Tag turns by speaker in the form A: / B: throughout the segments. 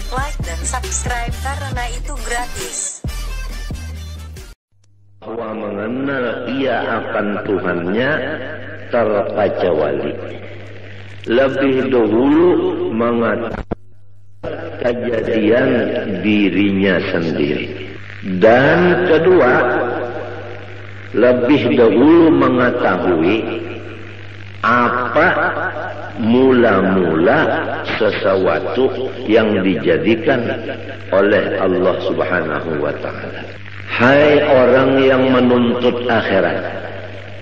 A: like dan subscribe karena itu gratis.
B: Bahwa mengenal ia akan Tuhannya terkecuali lebih dahulu mengatakan kejadian dirinya sendiri, dan kedua lebih dahulu mengetahui apa mula-mula sesuatu yang dijadikan oleh Allah Subhanahu wa ta'ala. Hai orang yang menuntut akhirat,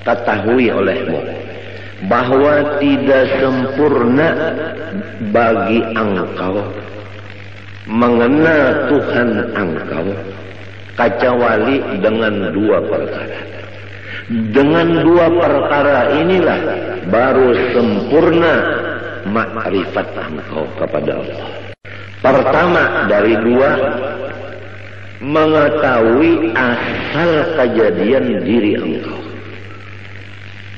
B: ketahui olehmu bahwa tidak sempurna bagi engkau mengenal Tuhan engkau kecuali dengan dua perkara. Dengan dua perkara inilah baru sempurna makrifat engkau kepada Allah. Pertama dari dua, mengetahui asal kejadian diri engkau.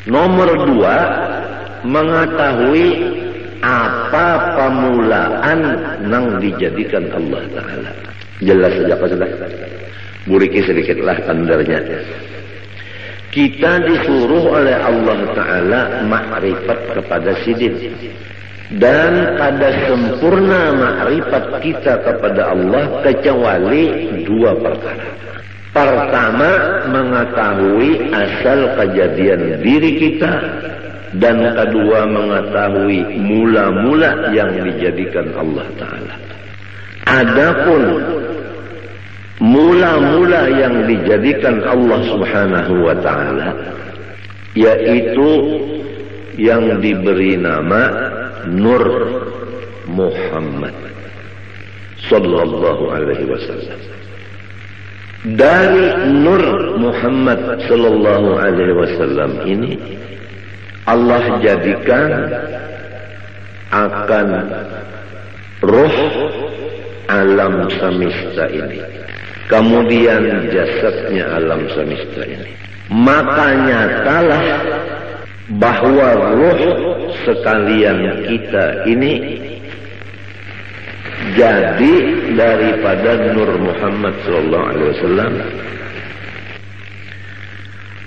B: Nomor dua, mengetahui apa pemulaan yang dijadikan Allah Ta'ala. Jelas saja Pak Sudah. Buriki sedikitlah tandarnya. Kita disuruh oleh Allah Ta'ala makrifat kepada sidin. Dan pada sempurna makrifat kita kepada Allah kecuali dua perkara. Pertama, mengetahui asal kejadian diri kita, dan kedua mengetahui mula-mula yang dijadikan Allah Ta'ala. Adapun mula-mula yang dijadikan Allah Subhanahu wa ta'ala, yaitu yang diberi nama Nur Muhammad sallallahu alaihi wasallam. Dari Nur Muhammad sallallahu alaihi wasallam ini Allah jadikan akan roh alam semesta ini, kemudian jasadnya alam semesta ini. Maka nyatalah bahwa roh sekalian kita ini jadi daripada Nur Muhammad sallallahu alaihi wasallam.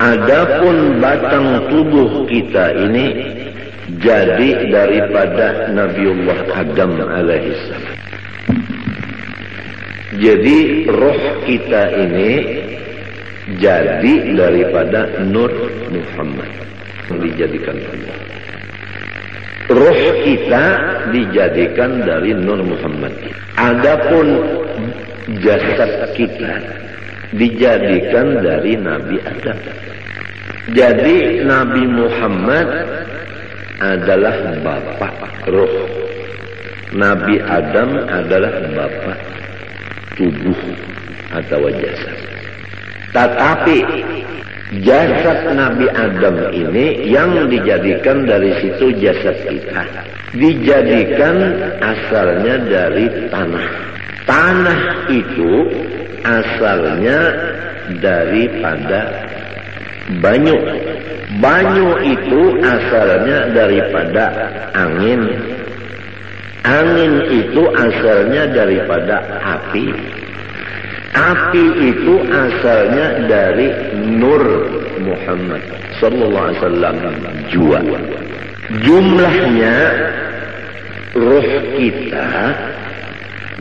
B: Adapun batang tubuh kita ini jadi daripada Nabiullah Adam alaihissalam. Jadi roh kita ini jadi daripada Nur Muhammad yang dijadikan Allah. Roh kita dijadikan dari Nur Muhammad. Adapun jasad kita dijadikan dari Nabi Adam. Jadi Nabi Muhammad adalah bapak roh, Nabi Adam adalah bapak tubuh atau jasad. Tetapi jasad Nabi Adam ini yang dijadikan dari situ jasad kita, dijadikan asalnya dari tanah. Tanah itu asalnya daripada banyu. Banyu itu asalnya daripada angin. Angin itu asalnya daripada api. Api itu asalnya dari Nur Muhammad sallallahu alaihi wasallam jua. Jumlahnya roh kita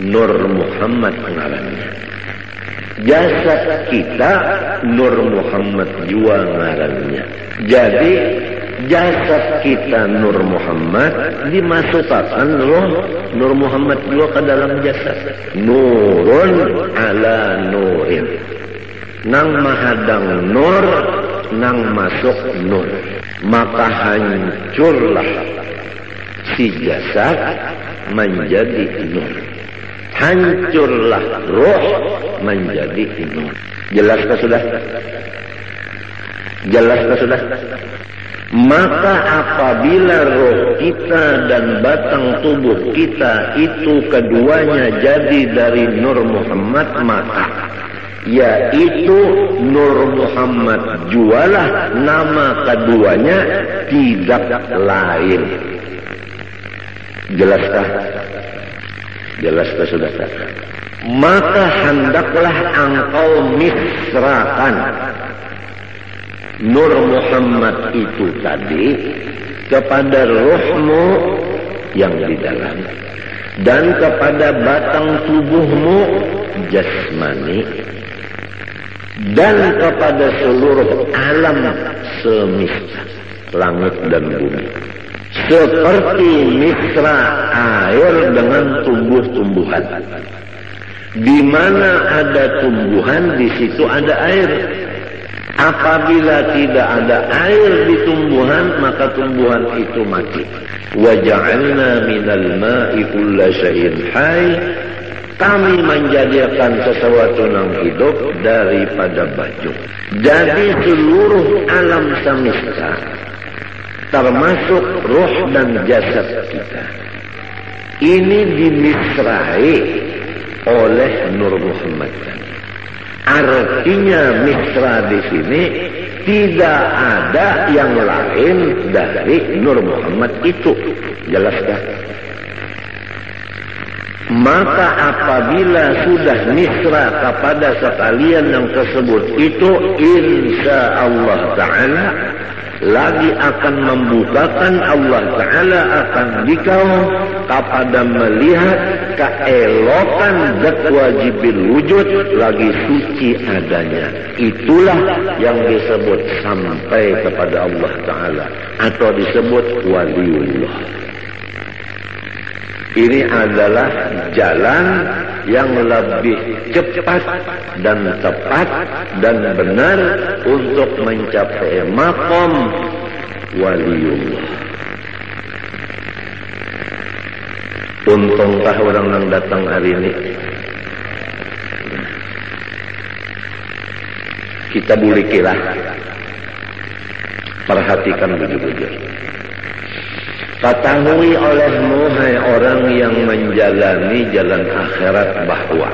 B: Nur Muhammad ngarannya. Jasad kita Nur Muhammad jua ngarannya. Jadi jasad kita Nur Muhammad dimasukkan roh Nur Muhammad juga ke dalam jasad. Nurun ala nurin. Nang mahadang nur, nang masuk nur. Maka hancurlah si jasad menjadi nur. Hancurlah roh menjadi nur. Jelaskah sudah? Jelaskah sudah? Maka apabila roh kita dan batang tubuh kita itu keduanya jadi dari Nur Muhammad, maka yaitu Nur Muhammad jualah nama keduanya, tidak lain. Jelaskah? Jelas sudah. Maka hendaklah engkau misrakan Nur Muhammad itu tadi kepada ruhmu yang di dalam dan kepada batang tubuhmu jasmani dan kepada seluruh alam semesta langit dan bumi, seperti misra air dengan tumbuh-tumbuhan. Di mana ada tumbuhan, di situ ada air. Apabila tidak ada air di tumbuhan, maka tumbuhan itu mati. Wa ja'alna minal ma'i kulla syai'in hayy. Kami menjadikan sesuatu yang hidup daripada baju. Jadi seluruh alam semesta, termasuk roh dan jasad kita, ini dimisrai oleh Nur Muhammad. Artinya misra di sini tidak ada yang lain dari Nur Muhammad itu. Jelaskah? Maka apabila sudah misra kepada sekalian yang tersebut itu, insya Allah Ta'ala lagi akan membukakan, Allah Ta'ala akan dikau kepada melihat keelokan zat wajibil wujud lagi suci adanya. Itulah yang disebut sampai kepada Allah Ta'ala atau disebut waliullah. Ini adalah jalan yang lebih cepat dan tepat dan benar untuk mencapai maqam waliullah. Untungkah orang yang datang hari ini? Kita boleh kira. Perhatikan betul-betul. Ketahui olehmu, hai orang yang menjalani jalan akhirat, bahwa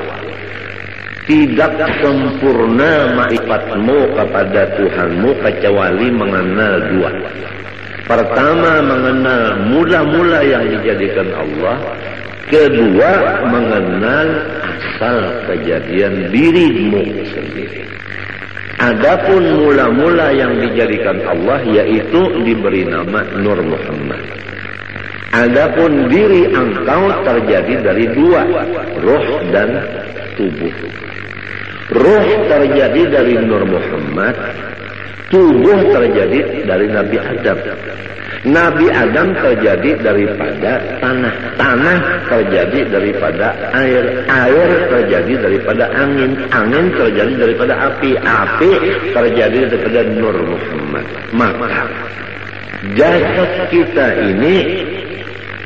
B: tidak sempurna ma'rifatmu kepada Tuhanmu kecuali mengenal dua. Pertama, mengenal mula-mula yang dijadikan Allah. Kedua, mengenal asal kejadian dirimu sendiri. Adapun mula-mula yang dijadikan Allah, yaitu diberi nama Nur Muhammad. Adapun diri engkau terjadi dari dua, roh dan tubuh. Roh terjadi dari Nur Muhammad, tubuh terjadi dari Nabi Adam. Nabi Adam terjadi daripada tanah, tanah terjadi daripada air, air terjadi daripada angin, angin terjadi daripada api, api terjadi daripada Nur Muhammad. Maka jasad kita ini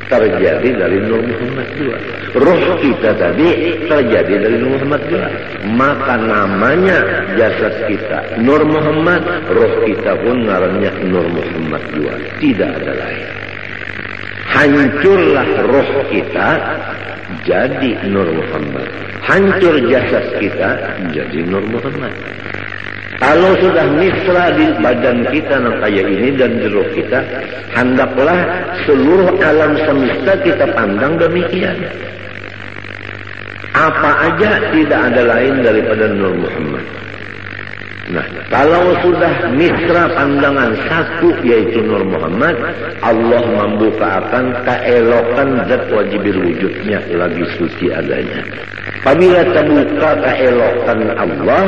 B: terjadi dari Nur Muhammad juga. Roh kita tadi terjadi dari Nur Muhammad juga. Maka namanya jasad kita Nur Muhammad, roh kita pun namanya Nur Muhammad juga. Tidak ada lain. Hancurlah roh kita, jadi Nur Muhammad. Hancur jasad kita, jadi Nur Muhammad. Kalau sudah misra di badan kita yang kayak ini dan di roh kita, hendaklah seluruh alam semesta kita pandang demikian. Apa aja tidak ada lain daripada Nur Muhammad. Nah, kalau sudah misra pandangan satu yaitu Nur Muhammad, Allah membukakan keelokan zat wajibil wujudnya lagi suci adanya. Apabila terbuka keelokan Allah,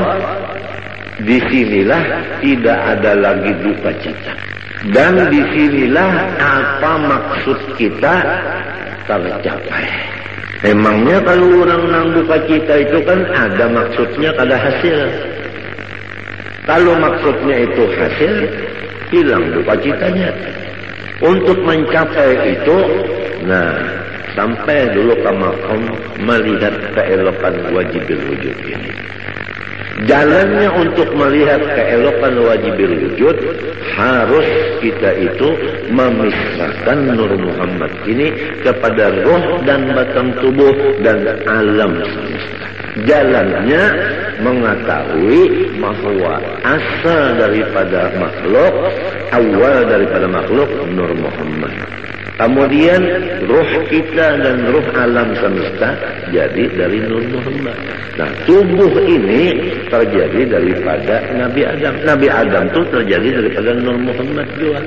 B: disinilah tidak ada lagi duka cita. Dan disinilah apa maksud kita tercapai. Memangnya kalau orang nang duka cita itu kan ada maksudnya, ada hasil. Kalau maksudnya itu hasil, hilang duka citanya. Untuk mencapai itu, nah, sampai dulu ke maqam melihat keelokan wajibil wujud ini. Jalannya untuk melihat keelokan wajibil wujud, harus kita itu memisahkan Nur Muhammad ini kepada roh dan batang tubuh dan alam semesta. Jalannya mengetahui bahwa asal daripada makhluk, awal daripada makhluk Nur Muhammad. Kemudian ruh kita dan ruh alam semesta jadi dari Nur Muhammad. Nah, tubuh ini terjadi daripada Nabi Adam. Nabi Adam itu terjadi daripada Nur Muhammad juga.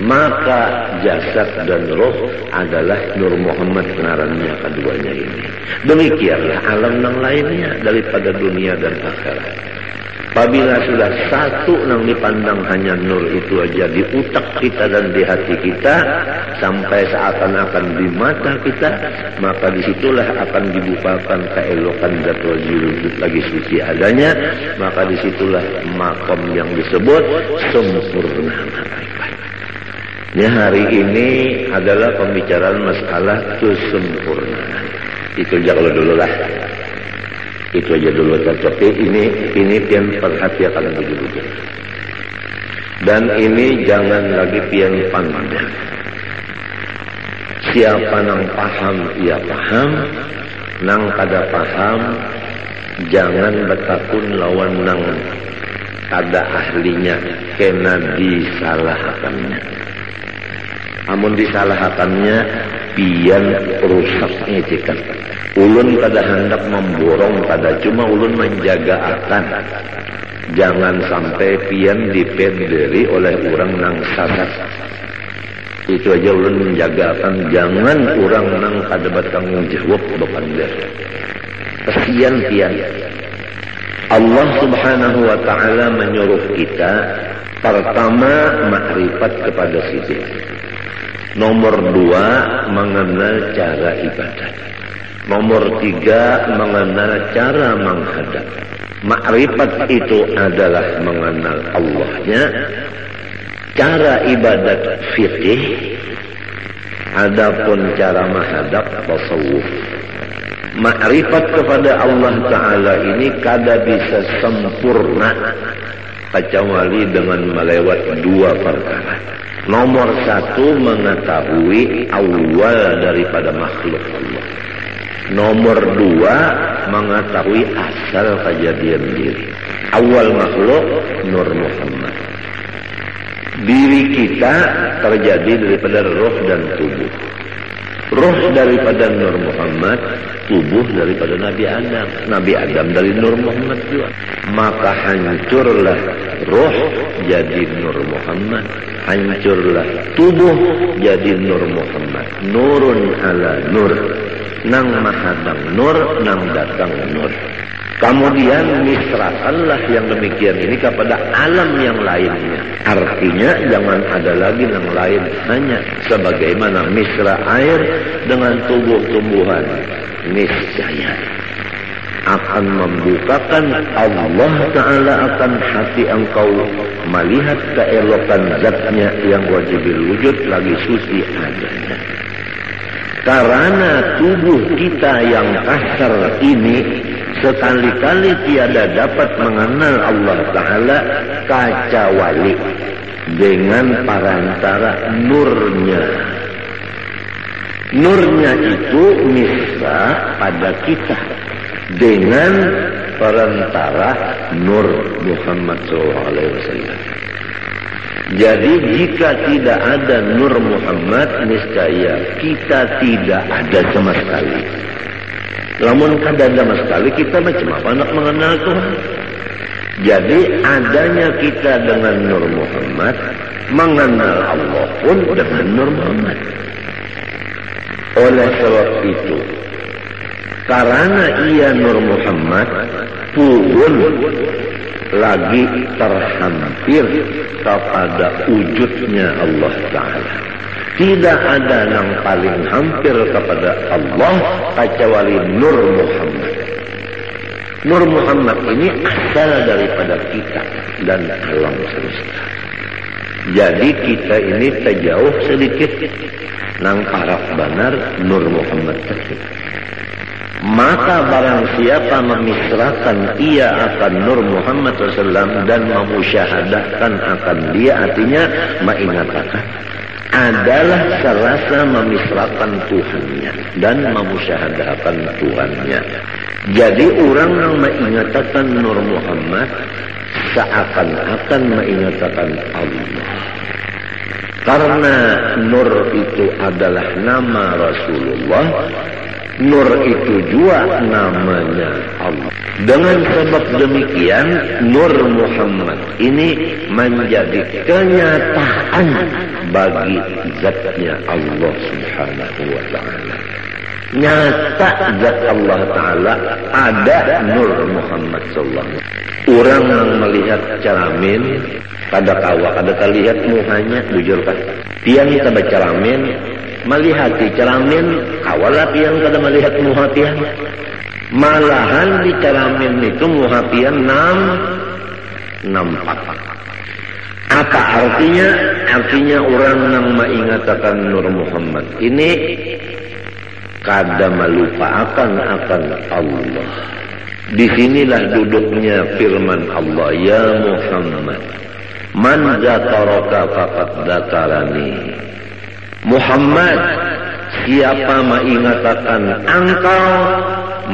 B: Maka jasad dan ruh adalah Nur Muhammad ngarannya keduanya ini. Demikianlah alam yang lainnya daripada dunia dan akhirat. Apabila sudah satu yang dipandang hanya nur itu aja di utak kita dan di hati kita, sampai seakan-akan di mata kita, maka disitulah akan dibukakan keelokan Zatul Wujud lagi suci adanya, maka disitulah makom yang disebut sempurna makrifat. Ya, hari ini adalah pembicaraan masalah kesempurnaan. Itu jangan dulu lah. Itu aja dulu, tapi ini pian perhatikan begitu. Dan ini jangan lagi pian pandang. Siapa nang paham ia paham, nang kada paham jangan betakun lawan nang kada ahlinya, kena disalahkannya. Amun disalahkannya pian rusaknya cikan. Ulun kada hendak memborong, kada cuma ulun menjaga akan jangan sampai pian dipederi oleh orang nang sasak. Itu aja ulun menjaga akan jangan orang nang kada bertanggung jawab bepander. Kesian pian. Allah Subhanahu wa taala menyuruh kita pertama makrifat kepada sisi. Nomor 2 mengenal cara ibadat. Nomor 3 mengenal cara menghadap. Makrifat itu adalah mengenal Allahnya. Cara ibadat fikih. Adapun cara menghadap tasawuf. Makrifat kepada Allah Ta'ala ini kada bisa sempurna kecuali dengan melewati 2 perkara. Nomor 1 mengetahui awal daripada makhluk Allah. Nomor 2 mengetahui asal kejadian diri. Awal makhluk Nur Muhammad. Diri kita terjadi daripada roh dan tubuh. Roh daripada Nur Muhammad, tubuh daripada Nabi Adam. Nabi Adam dari Nur Muhammad juga. Maka hancurlah roh jadi Nur Muhammad. Hancurlah tubuh jadi Nur Muhammad. Nurun ala nur. Nang mahadang nur, nang datang nur. Kemudian misrakanlah yang demikian ini kepada alam yang lainnya. Artinya jangan ada lagi yang lain, hanya sebagaimana misra air dengan tumbuh-tumbuhan. Niscaya akan membukakan Allah Ta'ala akan hati engkau melihat keelokan zatnya yang wajibil wujud lagi suci adanya. Karena tubuh kita yang kasar ini sekali-kali tiada dapat mengenal Allah Ta'ala kecuali dengan perantara nurnya. Nurnya itu misra pada kita dengan perantara Nur Muhammad SAW. Jadi jika tidak ada Nur Muhammad, niscaya kita tidak ada sama sekali. Namun kada ada sama sekali, kita macam apa nak mengenal Tuhan? Jadi adanya kita dengan Nur Muhammad, mengenal Allah pun dengan Nur Muhammad. Oleh sebab itu, karena ia Nur Muhammad pun lagi terhampir kepada wujudnya Allah Ta'ala. Tidak ada yang paling hampir kepada Allah kecuali Nur Muhammad. Nur Muhammad ini asal daripada kita dan alam semesta. Jadi kita ini terjauh sedikit nang araf benar Nur Muhammad tersebut. Maka barang siapa memisrakan ia akan Nur Muhammad SAW dan memusyahadahkan akan dia, artinya mengatakan adalah serasa memisrakan Tuhannya dan memusyahadahkan Tuhannya. Jadi orang yang mengatakan Nur Muhammad seakan-akan mengatakan Allah. Karena Nur itu adalah nama Rasulullah, Nur itu juga namanya Allah. Dengan sebab demikian, Nur Muhammad ini menjadi kenyataan bagi zatnya Allah Subhanahu wa ta'ala. Nyata zat Allah Ta'ala ada Nur Muhammad sallallahu alaihi wasallam. Orang yang melihat ceramin kada kawa, kada terlihat muhanya, bujur kan? Tiang kita berceramin, melihat di ceramin, kawalah tiang kada melihat muha tiang. Malahan di ceramin itu muha tiang nampak. Apa artinya? Artinya orang yang mengatakan Nur Muhammad ini kada melupakan akan Allah. Disinilah duduknya firman Allah, ya Muhammad, man zakaraka faqad zakarani. Muhammad, siapa mengingatkan engkau,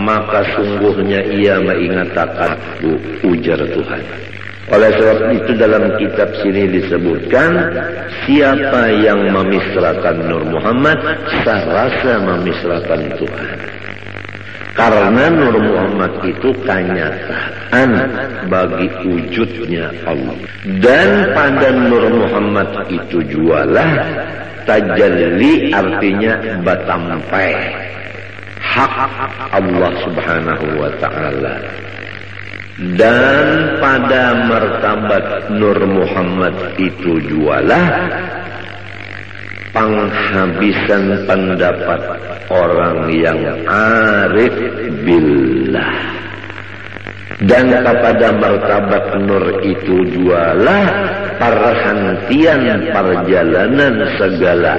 B: maka sungguhnya ia mengingatkan aku, ujar Tuhan. Oleh sebab itu dalam kitab sini disebutkan, siapa yang memisrakan Nur Muhammad, serasa memisrakan Tuhan. Karena Nur Muhammad itu kenyataan bagi wujudnya Allah. Dan pada Nur Muhammad itu jualah tajalli, artinya batampai hak Allah Subhanahu wa ta'ala. Dan pada martabat Nur Muhammad itu jualah penghabisan pendapat orang yang arif billah. Dan kepada martabat Nur itu jualah perhentian perjalanan segala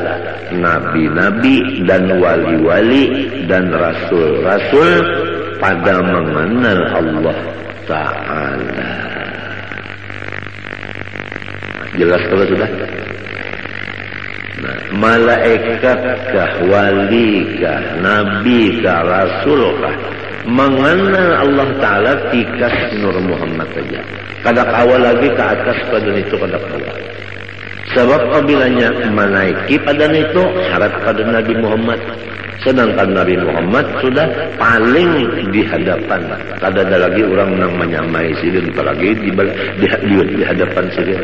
B: nabi-nabi dan wali-wali dan rasul-rasul pada mengenal Allah Ta'ala. Jelas kalau sudah? Nah, malaikatkah, walikah, nabikah, rasulkah, mengenal Allah Ta'ala tikas Nur Muhammad saja. Kada kawal lagi ke atas pada itu kada kawal. Sebab apabila menaiki pada itu syarat pada Nabi Muhammad. Sedangkan Nabi Muhammad sudah paling di hadapan. Kada ada lagi orang yang menyamai sirin, apalagi di hadapan sirin.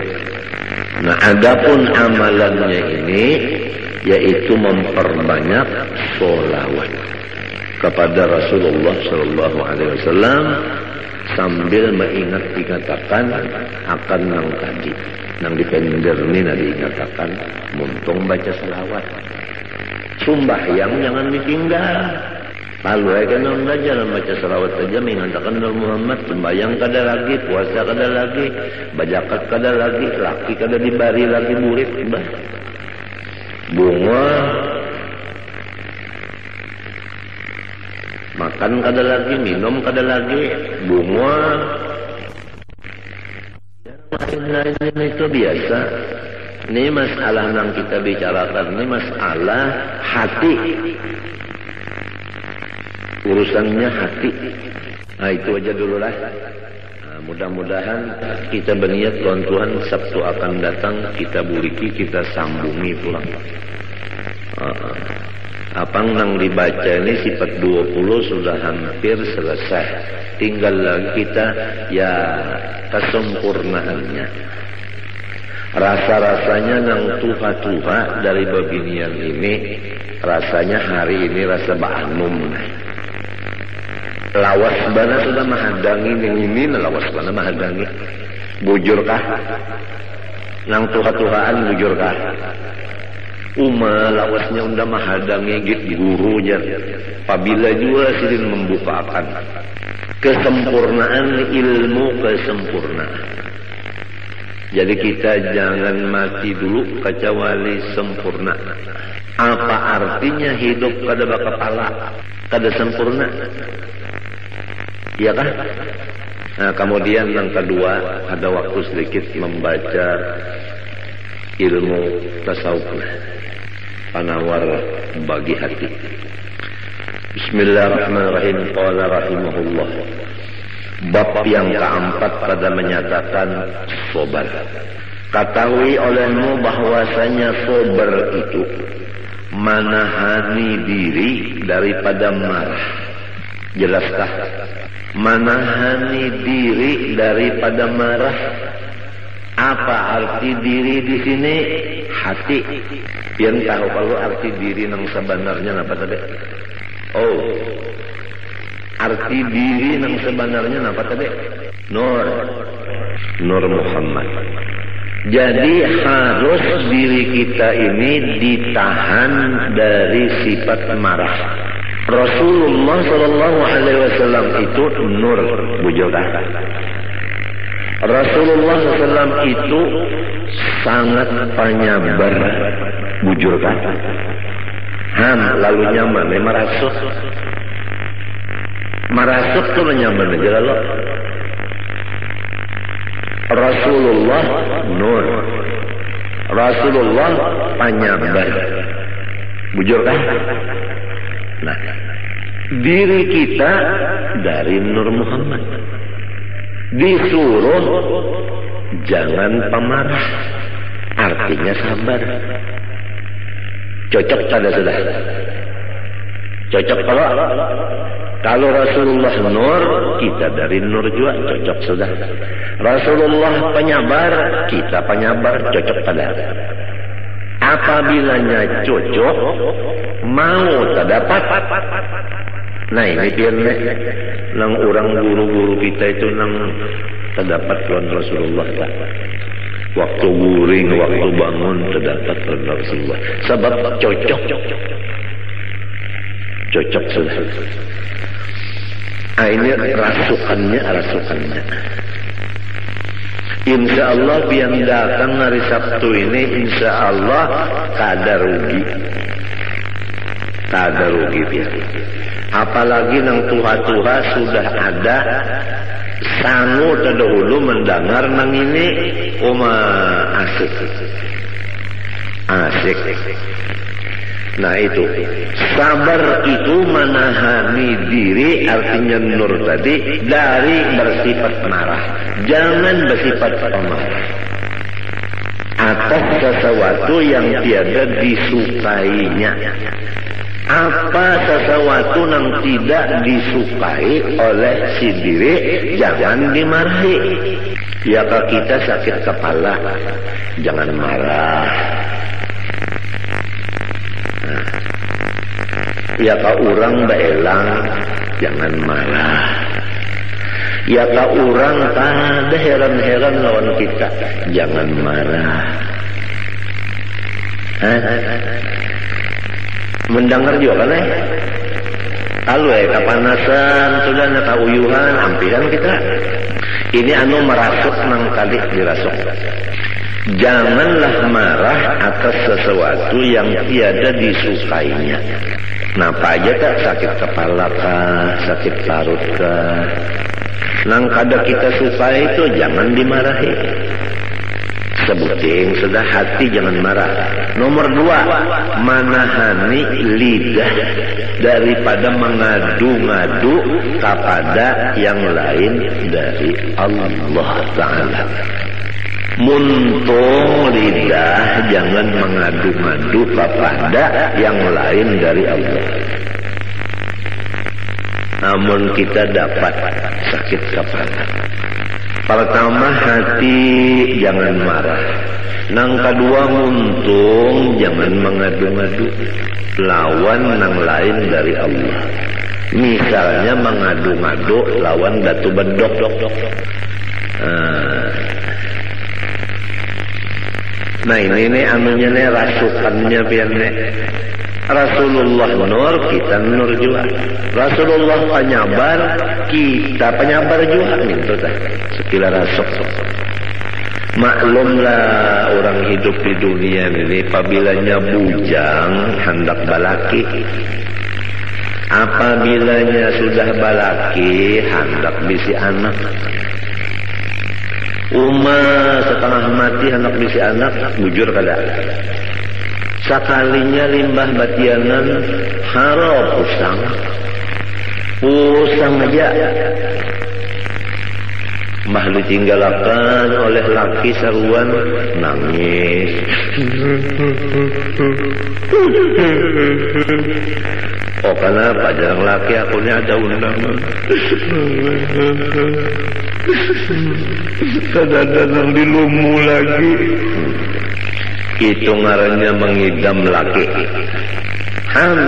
B: Nah, adapun amalannya ini yaitu memperbanyak sholawat kepada Rasulullah Sallallahu Alaihi Wasallam sambil mengingat dikatakan akan nang tadi, nang dipender ni nadi dikatakan muntung baca selawat. Sumbahyang jangan ditinggal. Lalu aja nang belajar baca selawat saja mengatakan Nur Muhammad. Sembahyang kada lagi, puasa kada lagi, bajakat kada lagi, laki kada dibari lagi murid. Bunga makan kada lagi, minum kada lagi, bunga. Lain-lain itu biasa. Ini masalah yang kita bicarakan, ini masalah hati. Urusannya hati. Nah, itu aja dulu lah. Nah, mudah-mudahan kita berniat Tuhan Sabtu akan datang kita buriki, kita sambungi pulang. Apa yang dibaca ini sifat 20 sudah hampir selesai. Tinggal lagi kita ya kesempurnaannya. Rasa-rasanya nang tuha-tuha dari babinian ini, rasanya hari ini rasa ba'anum. Lawas bana sudah mahadangi yang ini, lawas bana mahadangi. Bujurkah? Nang tuha-tuhaan bujurkah? Lawasnya unda mahadangi git gurunya. Apabila juga sidin membukakan kesempurnaan ilmu, kesempurnaan. Jadi kita jangan mati dulu kecuali sempurna. Apa artinya hidup kada bakapala, kada sempurna? Iya kan? Nah, kemudian yang kedua, ada waktu sedikit membaca ilmu tasawuf, penawar bagi hati. Bismillahirrahmanirrahim. Qala rahimahullah. Bab yang keempat pada menyatakan sobar. Ketahui olehmu bahwasanya sabar itu menahani diri daripada marah. Jelaskah? Menahani diri daripada marah. Apa arti diri di sini? Hati. Yang tahu kalau arti diri yang sebenarnya apa tadi? Oh, arti diri yang sebenarnya apa tadi? Nur Muhammad. Jadi harus diri kita ini ditahan dari sifat marah. Rasulullah Shallallahu Alaihi Wasallam itu nur, bujokan. Rasulullah SAW itu sangat penyabar, bujurkan. Lalu nyaman, marasuk tuh nyaman aja lalu. Rasulullah nur, Rasulullah penyabar, bujurkan. Nah, diri kita dari Nur Muhammad. Disuruh jangan pemarah, artinya sabar. Cocok pada sudah. Cocok kalau Rasulullah nur, kita dari nur juga cocok sudah. Rasulullah penyabar, kita penyabar, cocok pada. Apabila cocok, mau terdapat. Nah ini biarnya nang orang guru-guru kita itu nang terdapat lawan Rasulullah tak. Waktu guring, waktu bangun terdapat lawan Rasulullah. Sebab cocok sudah. Ini rasukannya. Insya Allah biar datang hari Sabtu ini, insya Allah kada rugi biar. Apalagi nang tuha-tuha sudah ada sangu terdahulu mendengar nang ini asik. Nah itu sabar itu menahani diri, artinya nur tadi, dari bersifat marah. Jangan bersifat pemarah atas sesuatu yang tiada disukainya. Apa sesuatu yang tidak disukai oleh si diri, jangan dimarahi. Ya kalau kita sakit kepala, jangan marah. Ya kalau orang beelang, jangan marah. Ya kalau orang ada heran-heran lawan kita, jangan marah. Mendengar juga kan kalau kepanasan sudah nak uyuhan ampiran kita ini merasuk nang kali dirasuk. Janganlah marah atas sesuatu yang tiada disukainya. Napa aja tak, sakit kepala kah, sakit parut kah, nang kada kita suka itu jangan dimarahi. Sebuting sudah hati jangan marah. Nomor 2, menahani lidah daripada mengadu-ngadu kepada yang lain dari Allah Ta'ala. Muntung lidah jangan mengadu-ngadu kepada yang lain dari Allah. Namun kita dapat sakit kepala. Pertama, hati jangan marah. Nang kedua, muntung jangan mengadu-ngadu lawan nang lain dari Allah. Misalnya mengadu-ngadu lawan datu bedok. Nah ini anunya nih, rasukannya biarnya. Rasulullah nur, kita nur juga. Rasulullah penyabar, kita penyabar juga. Itu dah sekila rasuk. Maklumlah orang hidup di dunia ini, apabila bujang hendak balaki, apabila sudah balaki hendak bisi anak. Setengah mati hendak bisi anak, bujur kada. Sekalinya limbah batianan harap pusang aja. Mah ditinggalakan oleh laki saruan nangis. Oh kenapa jarang laki aku ini ada undangan. Kadang-kadang di lumu lagi. Itu ngarannya mengidam laki.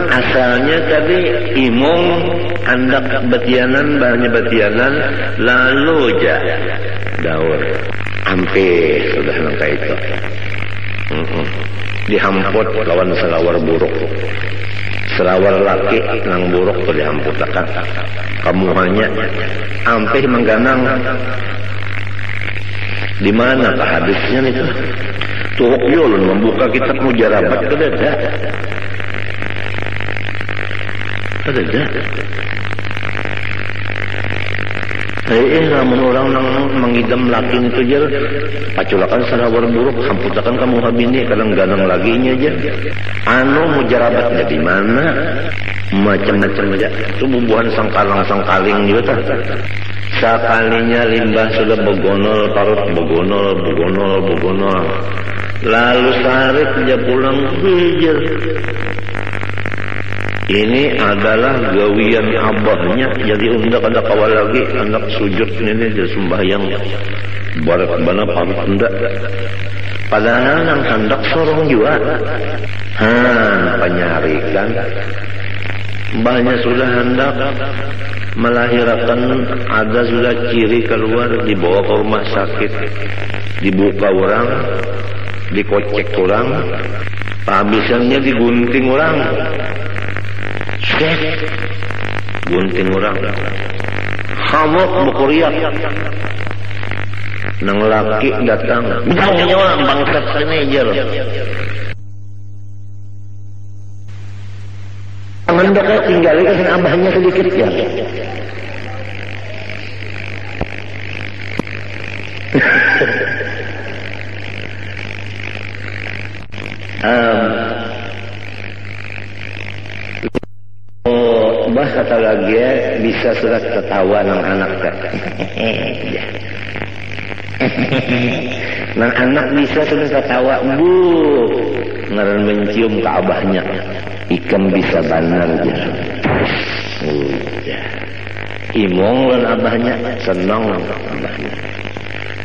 B: Asalnya tadi imong andak betianan banyak betianan lalu ja daur hampir sudah nangka itu dihamput lawan selawar buruk selawar laki nang buruk tuh dihamput akan kamu hanya hampir mengganang di mana kah hadisnya itu turuk yul membuka kitab mujarabat kedada ada. Namun orang mengidam laki itu aja, paculakan salawar buruk, hamputakan kamu habini, kadang ganang laginya aja. Mujarabatnya di mana? Macam-macam aja. Itu bubuhan sangkaling juga tak. Sekalinya limbah sudah begonol, parut begonol. Lalu sarik dia pulang hijau. Ini adalah gawian abahnya. Jadi undak ada kawal lagi anak sujud ini dia sembahyang barat bana parut undak. Padahal nang hendak sorong juga. Penyarikan. Mbahnya sudah hendak melahirkan, ada sudah ciri keluar, dibawa ke rumah sakit, dibuka orang, dikocek orang, habisannya digunting orang. Gunting orang hamuk bukuriak nang laki datang nyawa bangsat sini aja loh mendeknya tinggal kasih abahnya sedikit ya Bah kata lagi bisa sudah ketawa nang anak nang anak bisa sudah ketawa bu ngaran mencium ke abahnya ikam bisa banar aja imong lan abahnya senang abahnya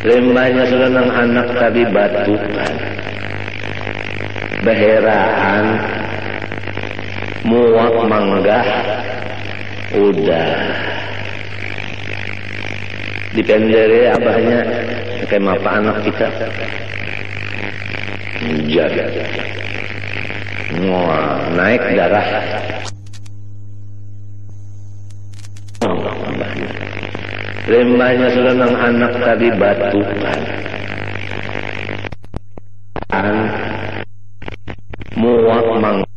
B: lembahnya sudah nang anak tadi batukan beheraan muak manggah udah dipendere abahnya kayak apa anak kita jaga naik darah lembahnya sudah nang anak tadi batukan muak manggah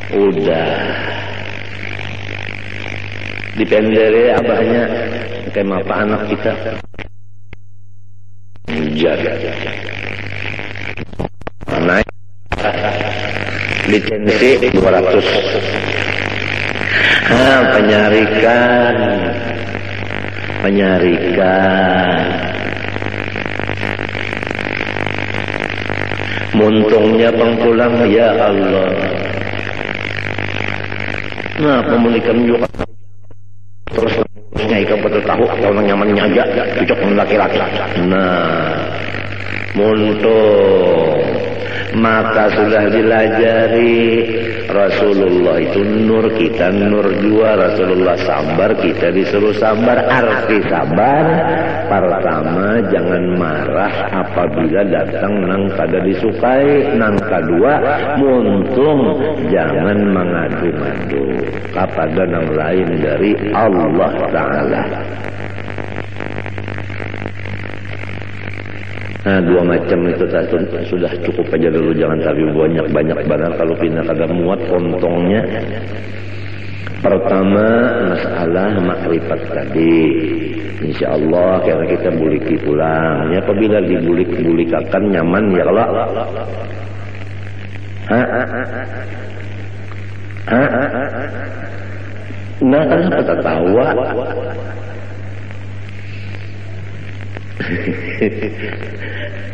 B: udah dipendere abahnya kayak apa anak kita jaga naik lisensi 200 penyarikan muntungnya pengpulang ya Allah. Nah pemulikan juga terus ikan betul tahu atau nyamannya aja cocok dengan laki-laki. Nah muntung maka sudah dilajari Rasulullah itu nur, kita nur juga. Rasulullah sabar, kita disuruh sabar. Arti sabar pertama jangan marah apabila datang nang kada disukai. Nang kedua muntung jangan mengadu-madu kepada nang lain dari Allah Ta'ala. Nah dua macam itu sudah cukup aja dulu, jangan tapi banyak banget kalau pindah kagak muat pontongnya. Pertama masalah makrifat tadi, insya Allah karena kita buliki pulang ya, apabila dibulik-bulikakan nyaman ya kalau nah kenapa tertawa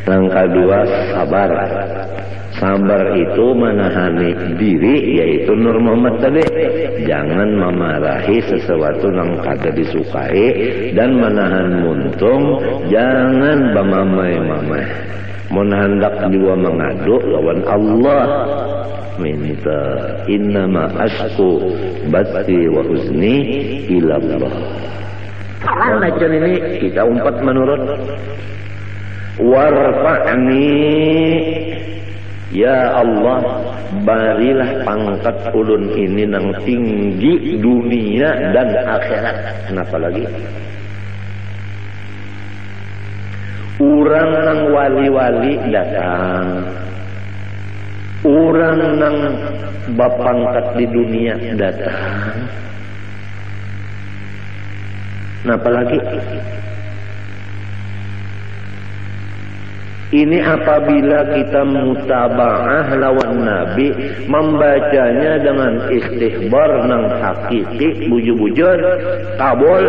B: Yang kedua sabar. Sabar itu menahani diri, yaitu Nur Muhammad tadi. Jangan memarahi sesuatu yang kada disukai dan menahan muntung. Jangan bamamai-mamai. Hendak juga mengadu lawan Allah. Minta innama asku bati wa huzni ilallah. Macam ini kita umpat menurut warfa'ni ya Allah, barilah pangkat ulun ini nang tinggi dunia dan akhirat. Kenapa lagi? Urang nang wali-wali datang, urang nang bapangkat di dunia datang. Kenapa lagi? Ini apabila kita mutaba'ah lawan Nabi, membacanya dengan istihbar nang hakiki, bujur-bujur, kabul,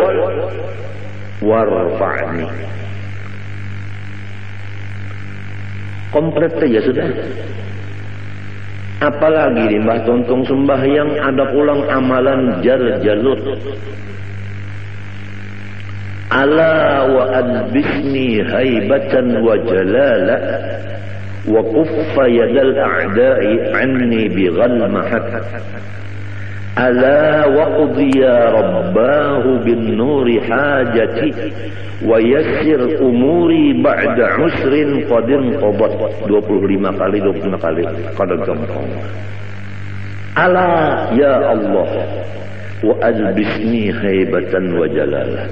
B: warfa'ni. Komplit saja sudah. Apalagi di Mbah Tontong sembahyang ada pulang amalan jar-jalut. Ala wa adbisni haibatan wa jalala wa kuffa yadal a'da'i anni bighalmahat. Ala wa qudhiya rabbahu bin nuri hajati wa yassir umuri ba'da usrin qadin qabat. 25 kali kada gampang. Ala ya Allah wa adbisni haibatan wa jalala.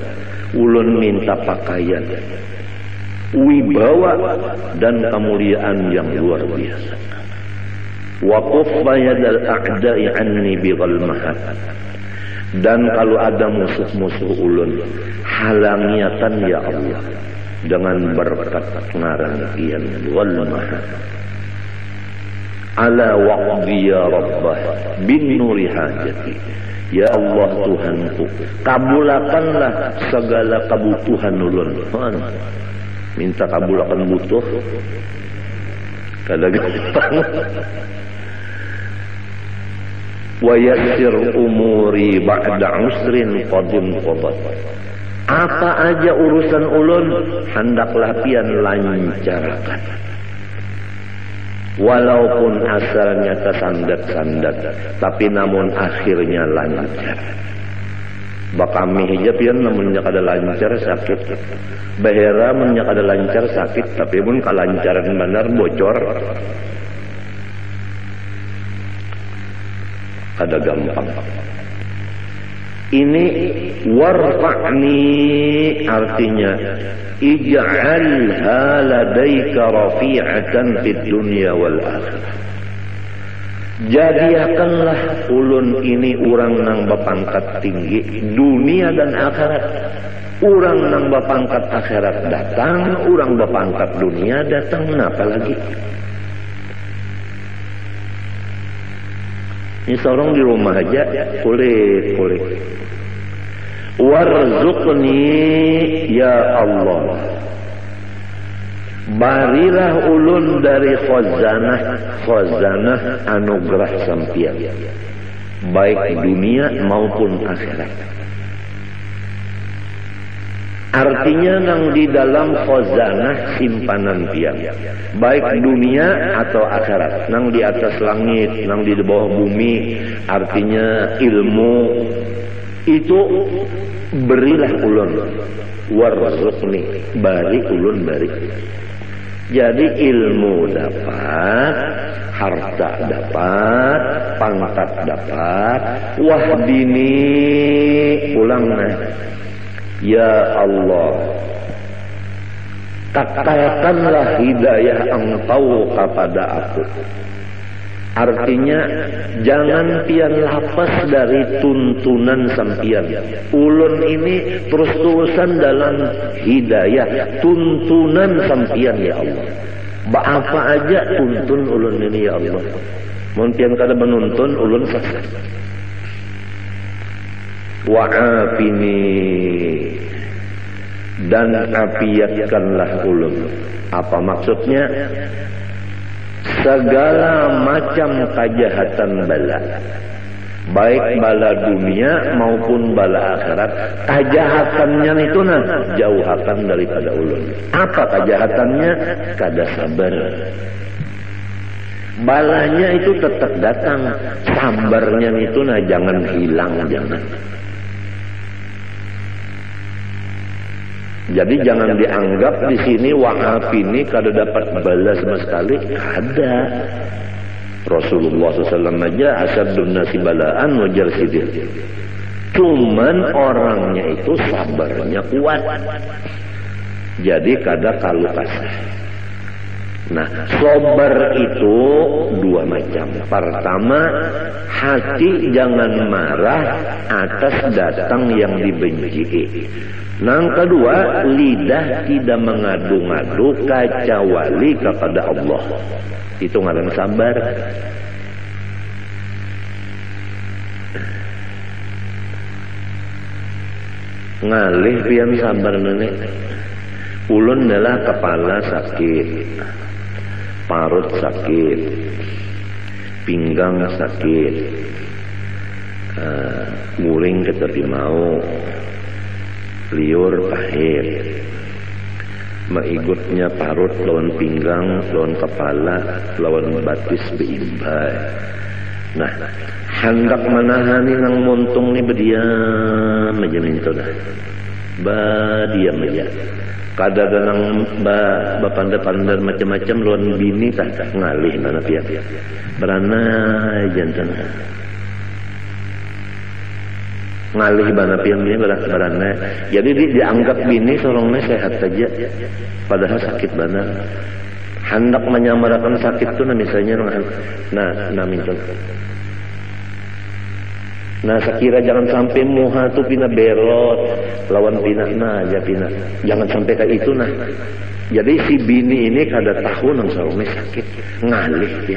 B: Ulun minta pakaian, wibawa dan kemuliaan yang luar biasa. Wa kuffa yadal a'da'i anni bighalmahat. Dan kalau ada musuh-musuh ulun, halangiatan ya Allah dengan berkat ngarangian ghalmahat. Ala waqdi ya rabbah bin nuri hajati. Ya Allah Tuhanku, kabulakanlah segala kebutuhan ulun. Minta kabulakan butuh, kada gampang. Wa yassir umuri ba'da usrin qadin qadat. Apa aja urusan ulun hendaklah pian lancarkan. Walaupun asalnya tersandat-sandat, tapi namun akhirnya lancar. Bakami hijab yang namanya kada lancar sakit. Bahera namanya kada lancar sakit, tapi pun kelancaran benar bocor. Kada gampang. Ini warfa'ni artinya ij'alha ladaika rafi'atan fid dunya wal akhirah. Jadikanlah ulun ini urang nang bapangkat tinggi dunia dan akhirat. Urang nang bapangkat akhirat datang, urang bapangkat dunia datang, napa lagi? Ini seorang di rumah aja kulit. Warzuqni ya Allah, barilah ulun dari khazanah anugerah sampian, baik dunia maupun akhirat. Artinya nang di dalam khazanah simpanan pian, baik dunia atau akhirat, nang di atas langit, nang di bawah bumi, artinya ilmu itu berilah ulun. Warzuqni, bari ulun bari. Jadi ilmu dapat, harta dapat, pangkat dapat, wahdini ulangna. Ya Allah, katakanlah hidayah Engkau kepada aku. Artinya jangan pian lapas dari tuntunan sampian. Ulun ini terus-terusan dalam hidayah, tuntunan sampian ya Allah. Apa aja tuntun ulun ini ya Allah. Mungkin kada menuntun ulun sesat. Wa'afini, dan afiatkanlah ulun. Apa maksudnya? Segala macam kejahatan bala, baik bala dunia maupun bala akhirat, kejahatannya itu jauhakan daripada ulun. Apa kejahatannya? Kada sabar. Balanya itu tetap datang, sabarnya itu jangan hilang, jangan. Jadi jangan dianggap di sini wa'afini kada dapat balas sama sekali. Ada. Rasulullah SAW aja asyadun nasi balaan wajar sidir. Cuman orangnya itu sabarnya kuat. Jadi kada kalu kasih. Nah, sabar itu dua macam. Pertama, hati jangan marah atas datang yang dibenci. Yang kedua, lidah tidak mengadu-ngadu kecuali kepada Allah. Itu ngaran sabar. Ngalih pian sabar nenek. Ulun adalah kepala sakit, parut sakit, pinggang sakit, guling keterima, liur pahit, maigutnya parut lawan pinggang, lawan kepala, lawan batis beimbai. Nah, hendak menahani nang montung ni berdiam aja minta dah, diam aja. Kadang-kadang pandai-pandai macam-macam lawan bini tak ngalih mana pihak beranai jantan ngalih mana pihak bini beranai. Jadi dianggap bini sorongnya sehat saja padahal sakit benar. Hendak menyamarakan sakit tu misalnya minta. Nah, sekira jangan sampai muha tu pina berot lawan pina aja pina. Jangan sampai kayak itu nah. Jadi si bini ini kada tahu nang sarungnya sakit, ngalih dia.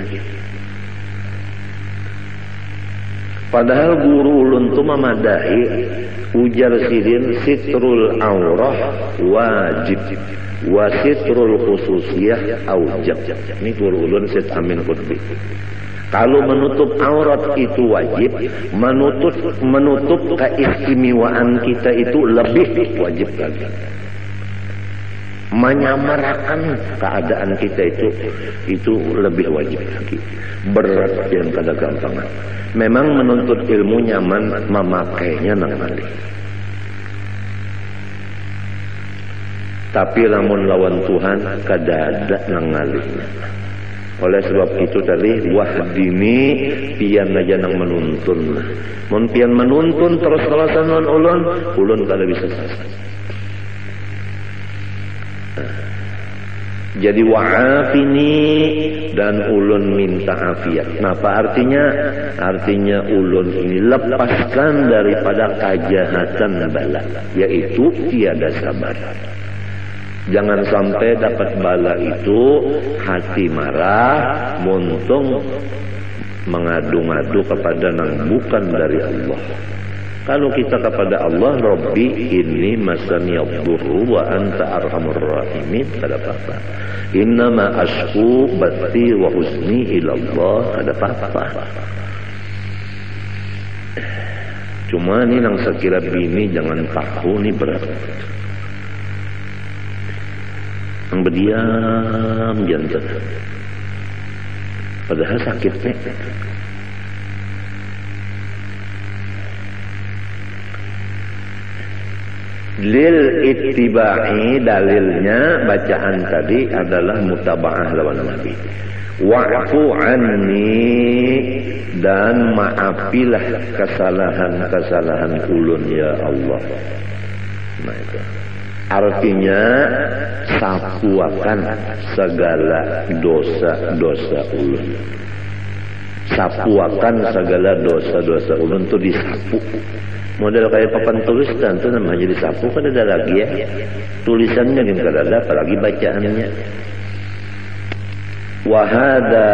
B: Padahal guru ulun tu memadahi ujar sidin sitrul aurah wajib wa sitrul khususiyah aujab. Ini guru ulun Syed Amin Qutbi. Kalau menutup aurat itu wajib, menutup keistimewaan kita itu lebih wajib lagi. Menyamarakan keadaan kita itu lebih wajib lagi. Berat yang kada gampang. Memang menuntut ilmu nyaman, memakainya nang malih. Tapi lamun lawan Tuhan kada ada nang ngalihnya. Oleh sebab itu tadi wahdini pian aja nang menuntun. Mun pian menuntun terus kalasan ulun kada bisa selesai. Jadi wa'afini dan ulun minta afiat. Nah, apa artinya? Artinya ulun ini lepaskan daripada kejahatan bala, yaitu tiada sabar. Jangan sampai dapat bala itu hati marah, muntung mengadu-ngadu kepada yang bukan dari Allah. Kalau kita kepada Allah, Rabbi inni masaniyadurru wa anta arhamur rahimin, kada apa-apa. Innama ashku bati wa huzni ilallah, kada apa-apa. Cuma ini nang sekira bini jangan tahu ni berat. Yang berdiam jantan padahal sakitnya. Lil ittiba'i, dalilnya bacaan tadi adalah mutaba'ah lawan Nabi. Wa'fu anni, dan maafilah kesalahan-kesalahan ulun ya Allah. Nah itu artinya sapuakan segala dosa-dosa ulun. Sapuakan segala dosa-dosa ulun itu disapu. Model kayak papan tulisan itu namanya disapu, kan ada lagi ya. Tulisannya yang kada ada, apalagi bacaannya. Wahada